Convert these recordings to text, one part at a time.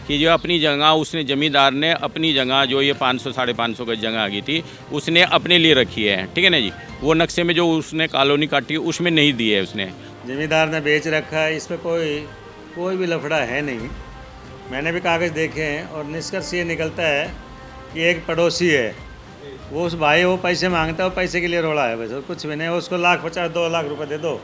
कि जो अपनी जगह उसने ज़मींदार ने अपनी जगह जो ये 500 550 गज जगह आ गई थी उसने अपने लिए रखी है, ठीक है ना जी। वो नक्शे में जो उसने कॉलोनी काटी उसमें नहीं दी है उसने। ज़मींदार ने बेच रखा है, इस पर कोई भी लफड़ा है नहीं। मैंने भी कागज़ देखे हैं और निष्कर्ष ये निकलता है कि एक पड़ोसी है, वो उस भाई वो पैसे मांगता है, वो पैसे के लिए रोड़ा है बस, और कुछ भी नहीं। उसको 1,50,000 2 लाख रुपए दे दो,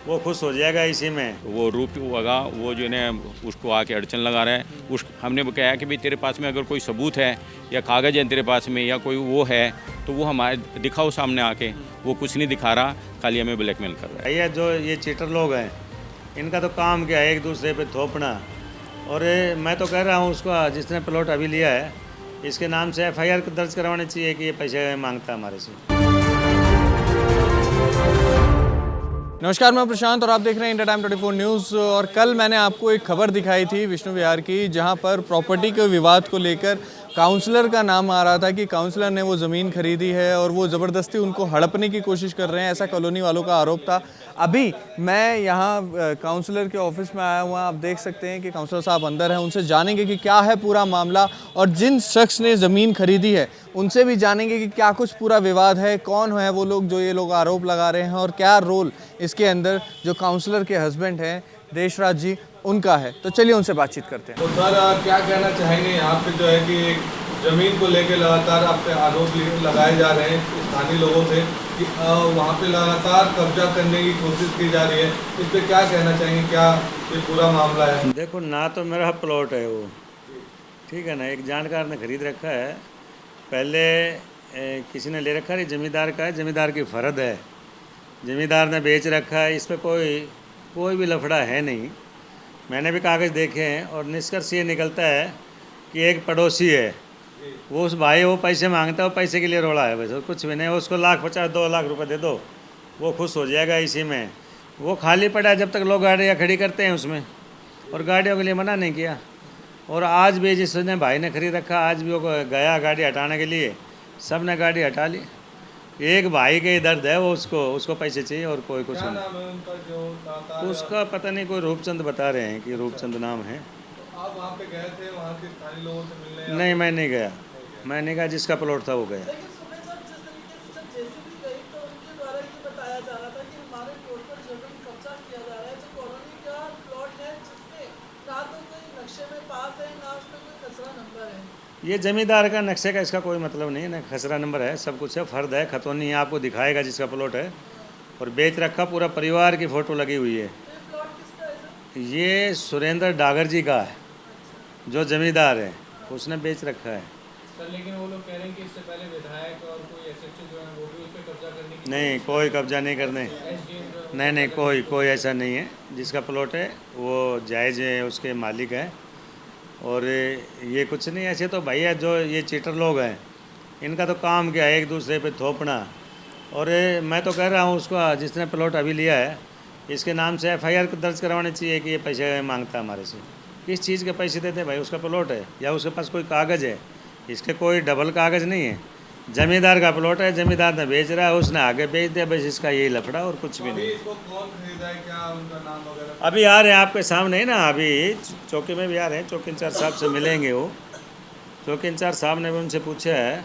वो खुश हो जाएगा इसी में। वो रूप होगा वो जो है उसको आके अड़चन लगा रहा है। उस हमने वो कहा कि भाई तेरे पास में अगर कोई सबूत है या कागज़ है तेरे पास में या कोई वो है तो वो हमारे दिखाओ सामने आके। वो कुछ नहीं दिखा रहा, खाली हमें ब्लैकमेल कर रहा है। भैया जो ये चीटर लोग हैं, इनका तो काम क्या है, एक दूसरे पे थोपना। और मैं तो कह रहा हूँ उसको जिसने प्लॉट अभी लिया है इसके नाम से FIR दर्ज करवानी चाहिए कि ये पैसे मांगता है हमारे से। नमस्कार, मैं प्रशांत और आप देख रहे हैं इंडिया टाइम 24 न्यूज़। और कल मैंने आपको एक खबर दिखाई थी विष्णु विहार की, जहां पर प्रॉपर्टी के विवाद को लेकर काउंसलर का नाम आ रहा था कि काउंसलर ने वो ज़मीन खरीदी है और वो ज़बरदस्ती उनको हड़पने की कोशिश कर रहे हैं, ऐसा कॉलोनी वालों का आरोप था। अभी मैं यहाँ काउंसलर के ऑफिस में आया हुआ, आप देख सकते हैं कि काउंसलर साहब अंदर हैं। उनसे जानेंगे कि क्या है पूरा मामला और जिन शख्स ने ज़मीन खरीदी है उनसे भी जानेंगे कि क्या कुछ पूरा विवाद है, कौन है वो लोग जो ये लोग आरोप लगा रहे हैं और क्या रोल इसके अंदर जो काउंसलर के हस्बैंड हैं देशराज जी उनका है। तो चलिए उनसे बातचीत करते हैं। तो सर क्या कहना चाहेंगे यहाँ पे जो है कि ज़मीन को लेकर लगातार आप पे आरोप लगाए जा रहे हैं स्थानीय लोगों से कि वहाँ पे लगातार कब्जा करने की कोशिश की जा रही है, इस पर क्या कहना चाहेंगे, क्या ये पूरा मामला है? देखो, ना तो मेरा प्लॉट है वो, ठीक है ना, एक जानकार ने खरीद रखा है। पहले किसी ने ले रखा है, ज़मींदार का है, ज़मींदार की फ़र्द है, ज़मींदार ने बेच रखा है, इस पर कोई भी लफड़ा है नहीं। मैंने भी कागज़ देखे हैं और निष्कर्ष ये निकलता है कि एक पड़ोसी है, वो उस भाई वो पैसे मांगता है, वो पैसे के लिए रोड़ा है बस, और कुछ भी नहीं। उसको 1,50,000 2 लाख रुपए दे दो, वो खुश हो जाएगा इसी में। वो खाली पड़ा है जब तक लोग गाड़ियाँ खड़ी करते हैं उसमें, और गाड़ियों के लिए मना नहीं किया। और आज भी जिसने भाई ने खरीद रखा, आज भी वो गया गाड़ी हटाने के लिए, सब ने गाड़ी हटा ली। एक भाई के दर्द है, वो उसको पैसे चाहिए और कोई कुछ क्या नहीं। नाम है उनका जो दाता है? उसका पता नहीं, कोई रूपचंद बता रहे हैं कि रूपचंद नाम है। तो आप वहाँ पे गए थे वहाँ के स्थानीय लोगों से मिलने? नहीं, मैं नहीं गया। मैं नहीं गया, जिसका प्लॉट था वो गया। लेकिन सुने जब जिस तरीके से जब जेसीबी गई तो उनके द्वारा ये बताया जा रहा था कि हमारे प्लॉट पर जबरन कब्जा किया जा रहा है, जो कॉलोनी का प्लॉट है जिसमें ना तो कोई नक्शे में पास है, ना उसमें कोई खसरा नंबर है। ये ज़मींदार का नक्शे का इसका कोई मतलब नहीं है, ना खसरा नंबर है, सब कुछ है, फ़र्द है, खतौनी है, आपको दिखाएगा जिसका प्लॉट है। और बेच रखा, पूरा परिवार की फ़ोटो लगी हुई है। तो ये प्लॉट किसका है सर? ये सुरेंद्र डागर जी का है, जो ज़मींदार है, उसने बेच रखा है। सर लेकिन वो लोग कह रहे हैं कि इससे पहले विधायक और कोई SHO जो है वो भी उस पर कब्जा करने की नहीं, कोई कब्जा नहीं करने। SDM नहीं, कोई ऐसा नहीं है। जिसका प्लॉट है वो जायज़ है, उसके मालिक हैं। और ये कुछ नहीं, ऐसे तो भैया जो ये चीटर लोग हैं, इनका तो काम क्या है, एक दूसरे पे थोपना। और मैं तो कह रहा हूँ उसको जिसने प्लॉट अभी लिया है इसके नाम से FIR दर्ज करवानी चाहिए कि ये पैसे मांगता है हमारे से। किस चीज़ के पैसे देते हैं भाई? उसका प्लॉट है या उसके पास कोई कागज़ है? इसके कोई डबल कागज़ नहीं है। ज़मींदार का प्लॉट है, ज़मींदार ने बेच रहा है, उसने आगे बेच दिया, बस इसका यही लफड़ा और कुछ भी अभी नहीं। इसको कौन खरीदा है, क्या उनका नाम वगैरह? अभी आ रहे हैं आपके सामने ही ना, अभी चौकी में भी आ रहे हैं, चौकी इंचार्ज साहब से मिलेंगे। वो चौकी इंचार्ज साहब ने भी उनसे पूछा है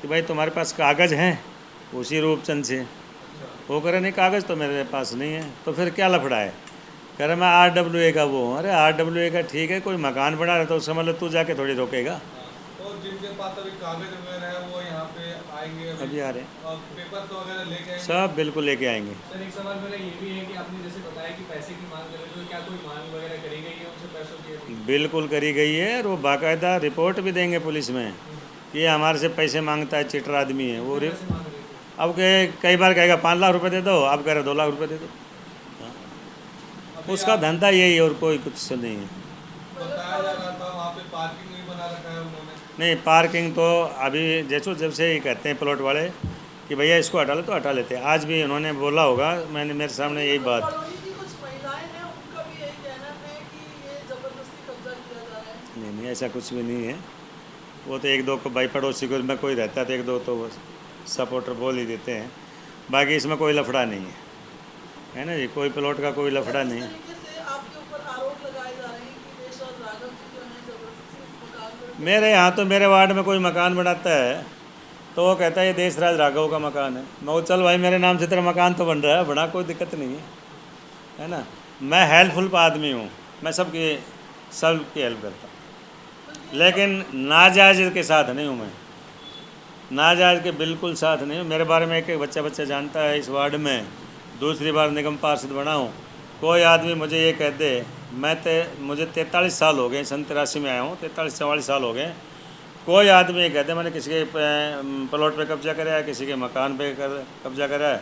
कि भाई तुम्हारे पास कागज़ हैं, उसी रूपचंद से। वो कह रहे नहीं, कागज़ तो मेरे पास नहीं है। तो फिर क्या लफड़ा है? कह रहे मैं RWA का वो हूँ। अरे RWA का ठीक है, कोई मकान बना रहा तो उसका मतलब तू जाके थोड़ी रोकेगा। तो जिनके पास अभी कागज वगैरह है वो यहाँ पे आएंगे अभी आ रहे हैं, और पेपर तो वगैरह लेके आएंगे? सब बिल्कुल लेके आएंगे। सर एक सवाल मेरा ये भी है कि आपने जैसे बताया कि पैसे की मांग कर रहे थे, तो क्या कोई मांग वगैरह करी गई है उनसे पैसों की? बिल्कुल करी गई है, और वो बाकायदा रिपोर्ट भी देंगे पुलिस में कि ये हमारे से पैसे मांगता है, चीटर आदमी है वो। पैसे मांग रहे थे? अब कई बार कहेगा 5 लाख रुपए दे दो, अब कह रहे 2 लाख रुपए दे दो। उसका धंधा यही है और कोई कुछ नहीं है। बताया जा रहा था वहाँ पे पार्किंग नहीं बना रखा है उन्होंने। नहीं, पार्किंग तो अभी जब से ही कहते हैं प्लॉट वाले कि भैया इसको हटा ले, तो हटा लेते हैं। आज भी उन्होंने बोला होगा, मैंने मेरे सामने यही बात। कॉलोनी की कुछ महिलाएं हैं, उनका भी यही कहना है कि ये जबरदस्ती कब्जा किया जा रहा है। नहीं, ऐसा कुछ भी नहीं है। वो तो एक दो को भाई पड़ोसी को में कोई रहता है तो एक दो तो बस सपोर्टर बोल ही देते हैं, बाकी इसमें कोई लफड़ा नहीं है ना जी, कोई प्लॉट का कोई लफड़ा नहीं है। इस तरीके से आपके ऊपर आरोप लगाए जा रहे हैं कि देशराज राघव जी जो हैं जबरदस्ती मेरे यहाँ तो मेरे वार्ड में कोई मकान बनाता है तो वो कहता है ये देशराज राघव का मकान है। मैं वो चल भाई मेरे नाम से तेरा मकान तो बन रहा है, बना, कोई दिक्कत नहीं है ना। मैं हेल्पफुल आदमी हूँ, मैं सबकी हेल्प करता हूँ, लेकिन नाजायज़ के साथ नहीं हूँ। मैं नाजायज़ के बिल्कुल साथ नहीं हूँ। मेरे बारे में एक बच्चा जानता है इस वार्ड में, दूसरी बार निगम पार्षद बना हूँ। कोई आदमी मुझे ये कह दे, मुझे 43 साल हो गए, 83 में आया हूँ, 43-44 साल हो गए। कोई आदमी ये कहते मैंने किसी के प्लॉट पे कब्जा करा है, किसी के मकान पे कब्जा करा है,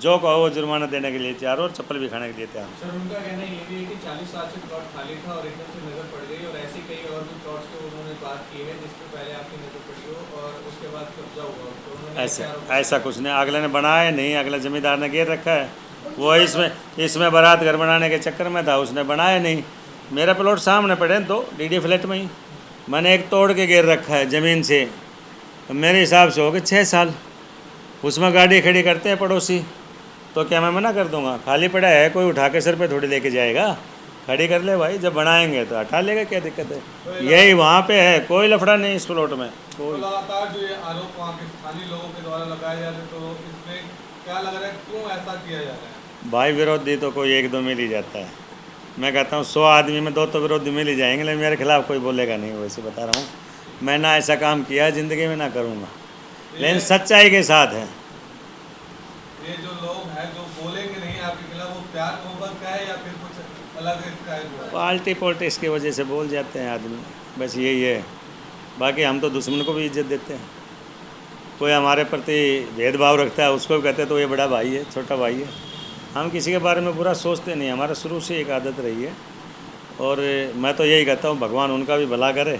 जो कहो वो जुर्माना देने के लिए तैयार और चप्पल भी खाने के लिए तैयार। सर उनका कहना ये भी है कि 40 साल से प्लॉट खाली था और एकदम से नज़र पड़ गई, और ऐसे कई और भी प्लॉट्स के उन्होंने बात की है जिसपे पहले आपकी नज़र पड़ी हो और उसके बाद कब्जा हुआ, तो उन्होंने ऐसा कुछ नहीं, अगले ने बनाया नहीं, अगले ज़मींदार ने घेर रखा है। वो इसमें बारात घर बनाने के चक्कर में था, उसने बनाया नहीं। मेरा प्लॉट सामने पड़े दो DD फ्लैट में ही, मैंने एक तोड़ के घेर रखा है ज़मीन से। मेरे हिसाब से हो गए 6 साल। उसमें गाड़ी खड़ी करते हैं पड़ोसी, तो क्या मैं मना कर दूंगा? खाली पड़ा है, कोई उठा के सर पे थोड़ी लेके जाएगा, खड़ी कर ले भाई, जब बनाएंगे तो हटा लेगा, क्या दिक्कत है? यही वहाँ पे है, कोई लफड़ा नहीं इस प्लॉट में। तो लगातार जो ये आरोप वहाँ के स्थानीय लोगों के द्वारा लगाए जा रहे हैं, तो इसमें क्या लग रहा है, क्यों ऐसा किया जा रहा है? भाई विरोधी तो कोई 1-2 मिल ही जाता है। मैं कहता हूँ 100 आदमी में 2 तो विरोधी मिल ही जाएंगे, लेकिन मेरे खिलाफ कोई बोलेगा नहीं। वैसे बता रहा हूँ, मैं ना ऐसा काम किया ज़िंदगी में, ना करूँगा, लेकिन सच्चाई के साथ है। ये जो लोग हैं जो बोलेंगे नहीं आपके खिलाफ, वो प्यार मोहब्बत का है या फिर कुछ अलग इसका है? पार्टी पॉलिटिक्स की वजह से बोल जाते हैं आदमी, बस यही है। बाकी हम तो दुश्मन को भी इज्जत देते हैं। कोई हमारे प्रति भेदभाव रखता है उसको भी कहते हैं तो ये बड़ा भाई है, छोटा भाई है। हम किसी के बारे में बुरा सोचते नहीं, हमारा शुरू से एक आदत रही है। और मैं तो यही कहता हूँ भगवान उनका भी भला करे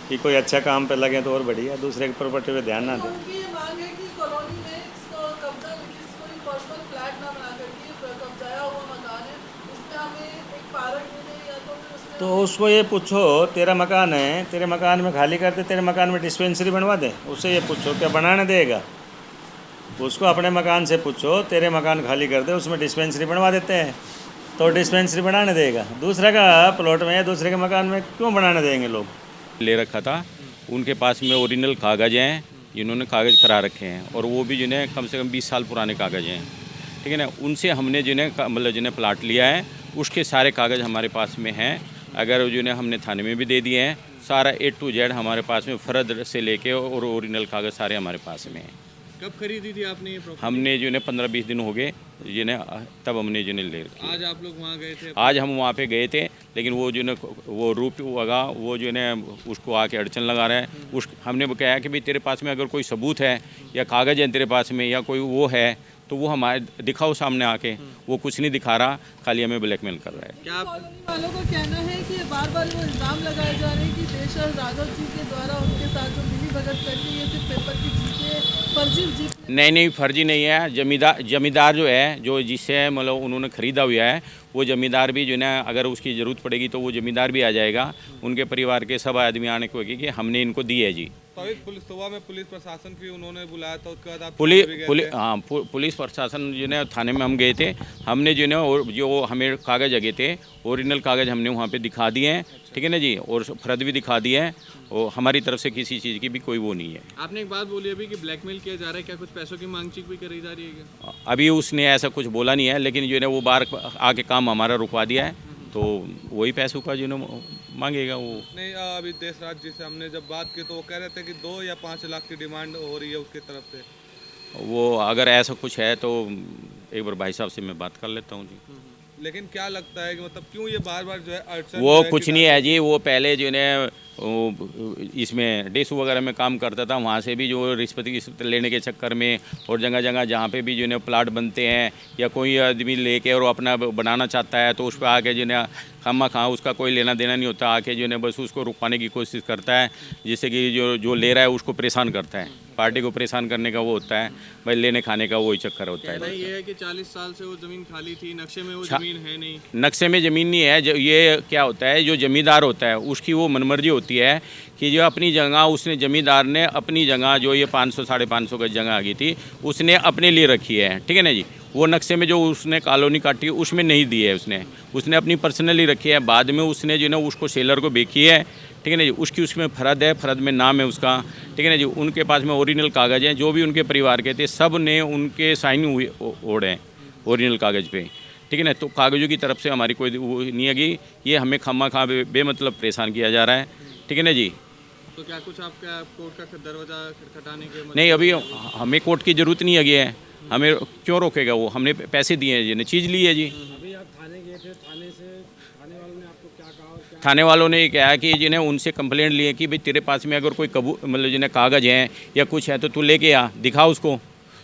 कि कोई अच्छा काम पे लगे तो और बढ़िया, दूसरे की प्रॉपर्टी पे ध्यान ना दें। उनकी ये मांग है कि कॉलोनी में इसको कब्जा, कोई पर्सनल फ्लैट ना बना करके कब्जाया हुआ मकान है, उसमें हमें एक पार्क मिले या तो फिर उसमें तो उसको ये पूछो, तेरा मकान है, तेरे मकान में खाली करते, तेरे मकान में डिस्पेंसरी बनवा दे। उससे ये पूछो क्या बनाने देगा? उसको अपने मकान से पूछो, तेरे मकान खाली कर दे, उसमें डिस्पेंसरी बनवा देते हैं तो डिस्पेंसरी बनाने देगा। दूसरे का प्लॉट में या दूसरे के मकान में क्यों बनाने देंगे लोग? ले रखा था, उनके पास में ओरिजिनल कागज़ हैं, जिन्होंने कागज़ करा रखे हैं, और वो भी जिन्हें कम से कम 20 साल पुराने कागज़ हैं, ठीक है ना। उनसे हमने जिन्हें मतलब जिन्हें प्लाट लिया है उसके सारे कागज़ हमारे पास में हैं। अगर जिन्हें हमने थाने में भी दे दिए हैं, सारा A to Z हमारे पास में, फर्द से लेके और ओरिजिनल कागज़ सारे हमारे पास में हैं। कब खरीदी थी आपने ये प्रॉपर्टी? हमने जिन्हें 15-20 दिन हो गए जिन्हें, तब हमने जिन्हें ले रखी। आज आप लोग वहाँ गए थे? आज हम वहाँ पे गए थे, लेकिन वो जिन्हें वो रूप होगा, वो जिन्हें उसको आके अड़चन लगा रहा है। हमने कहा कि भाई तेरे पास में अगर कोई सबूत है या कागज़ है तेरे पास में या कोई वो है तो वो हमारे दिखाओ सामने आके। वो कुछ नहीं दिखा रहा, खाली हमें ब्लैकमेल कर रहा है। क्या कॉलोनी वालों का कहना है कि बार बार वो इल्ज़ाम लगाए जा रहे हैं कि देशराज राघव जी के द्वारा उनके साथ जो मिली भगत करके ये सिर्फ पेपर की जीते, फर्जी जीत। नहीं, फर्जी नहीं है। जमींदार जो है, जो जिससे मतलब उन्होंने ख़रीदा हुआ है, वो जमींदार भी जो है ना, अगर उसकी ज़रूरत पड़ेगी तो वो जमींदार भी आ जाएगा। उनके परिवार के सब आदमी आने को कि हमने इनको दी है जी। तो पुलिस सुबह में पुलिस प्रशासन भी उन्होंने बुलाया था, उसके बाद आप पुलिस प्रशासन जो है थाने में हम गए थे। हमने जो है जो हमें कागज़ लगे थे, ओरिजिनल कागज़ हमने वहाँ पे दिखा दिए हैं, ठीक है ना जी, और फर्द भी दिखा दिए हैं। और हमारी तरफ से किसी चीज़ की भी कोई वो नहीं है। आपने एक बात बोली अभी कि ब्लैकमेल किया जा रहा है, क्या कुछ पैसों की मांग भी करी जा रही है क्या? अभी उसने ऐसा कुछ बोला नहीं है, लेकिन जो है वो बार आके काम हमारा रुकवा दिया है, तो वही पैसों का जो है मांगेगा वो। नहीं, अभी देशराज जी से हमने जब बात की तो वो कह रहे थे कि 2 या 5 लाख की डिमांड हो रही है उसकी तरफ से। वो अगर ऐसा कुछ है तो एक बार भाई साहब से मैं बात कर लेता हूँ जी। लेकिन क्या लगता है कि मतलब क्यों ये बार बार जो है अड़चन? वो कुछ नहीं है जी, वो पहले जो है इसमें डेसू वगैरह में काम करता था, वहाँ से भी जो रिश्वत लेने के चक्कर में और जगह जगह जहाँ पे भी जो है प्लाट बनते हैं या कोई आदमी लेके और अपना बनाना चाहता है तो उस पर आके जो है खामा उसका कोई लेना देना नहीं होता, आके जो है बस उसको रुकवाने की कोशिश करता है, जिससे कि जो ले रहा है उसको परेशान करता है। पार्टी को परेशान करने का वो होता है, भाई लेने खाने का वही चक्कर होता है। ये है कि 40 साल से वो ज़मीन खाली थी, नक्शे में वो ज़मीन है नहीं। नक्शे में ज़मीन नहीं है। ये क्या होता है, जो ज़मींदार होता है उसकी वो मनमर्जी होती है कि जो अपनी जगह उसने, ज़मींदार ने अपनी जगह जो ये 500-550 गज जगह आ गई थी उसने अपने लिए रखी है, ठीक है ना जी। वो नक्शे में जो उसने कॉलोनी काटी उसमें नहीं दी है, उसने अपनी पर्सनली रखी है। बाद में उसने जो है उसको सेलर को बेची है, ठीक है ना जी, उसकी उसमें फ़र्द है, फ़र्द में नाम है उसका, ठीक है ना जी। उनके पास में ओरिजिनल कागज़ हैं, जो भी उनके परिवार के थे सब ने उनके साइन हुए ओढ़े हैं ओरिजिनल कागज़ पे, ठीक है ना। तो कागज़ों की तरफ से हमारी कोई वो नहीं है कि ये हमें खामा खा बेमतलब परेशान किया जा रहा है, ठीक है ना जी। तो क्या कुछ आपका कोर्ट का दरवाज़ा खटखटाने के नहीं, अभी हमें कोर्ट की ज़रूरत नहीं है, हमें क्यों रोकेगा वो, हमने पैसे दिए हैं जी, ने चीज़ ली है जी। अभी आप थाने गए थे, थाने वालों ने आपको क्या कहा और क्या? थाने वालों ने ये कहा कि जिन्हें उनसे कंप्लेंट ली है कि भाई तेरे पास में अगर कोई मतलब जिन्हें कागज़ हैं या कुछ है तो तू लेके आ, दिखा उसको।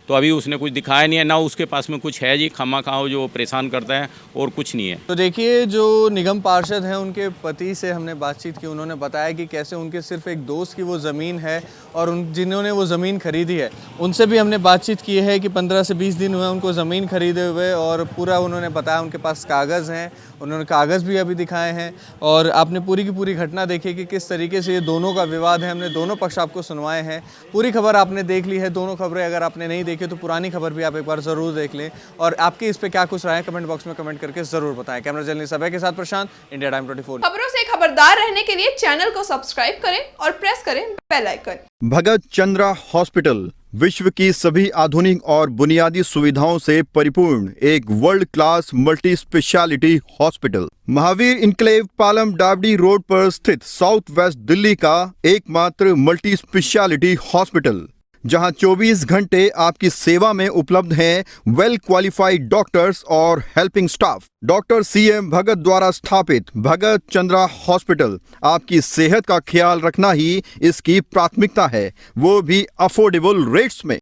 तो अभी उसने कुछ दिखाया नहीं है, ना उसके पास में कुछ है जी, खामा खाओ जो परेशान करता है और कुछ नहीं है। तो देखिए, जो निगम पार्षद हैं उनके पति से हमने बातचीत की, उन्होंने बताया कि कैसे उनके सिर्फ एक दोस्त की वो ज़मीन है और उन जिन्होंने वो ज़मीन खरीदी है उनसे भी हमने बातचीत की है कि 15 से 20 दिन हुए उनको ज़मीन खरीदे हुए, और पूरा उन्होंने बताया उनके पास कागज़ हैं, उन्होंने कागज़ भी अभी दिखाए हैं। और आपने पूरी की पूरी घटना देखी कि किस तरीके से ये दोनों का विवाद है, हमने दोनों पक्ष आपको सुनवाए हैं। पूरी खबर आपने देख ली है, दोनों खबरें अगर आपने नहीं देखी तो पुरानी खबर भी आप एक बार ज़रूर देख लें। और आपकी इस पे क्या कुछ राय है कमेंट बॉक्स में कमेंट करके ज़रूर बताएं। कैमरा जर्नलिस्ट अभय के साथ प्रशांत, इंडिया टाइम 24। खबरों से खबरदार रहने के लिए चैनल को सब्सक्राइब करें और प्रेस करें बेल आइकन। भगत चंद्रा हॉस्पिटल विश्व की सभी आधुनिक और बुनियादी सुविधाओं से परिपूर्ण एक world class multi speciality hospital, Mahavir enclave Palam डावडी रोड पर स्थित साउथ वेस्ट दिल्ली का एकमात्र मल्टी स्पेशलिटी हॉस्पिटल, जहां 24 घंटे आपकी सेवा में उपलब्ध हैं वेल क्वालिफाइड डॉक्टर्स और हेल्पिंग स्टाफ। डॉक्टर CM भगत द्वारा स्थापित भगत चंद्रा हॉस्पिटल आपकी सेहत का ख्याल रखना ही इसकी प्राथमिकता है, वो भी अफोर्डेबल रेट्स में।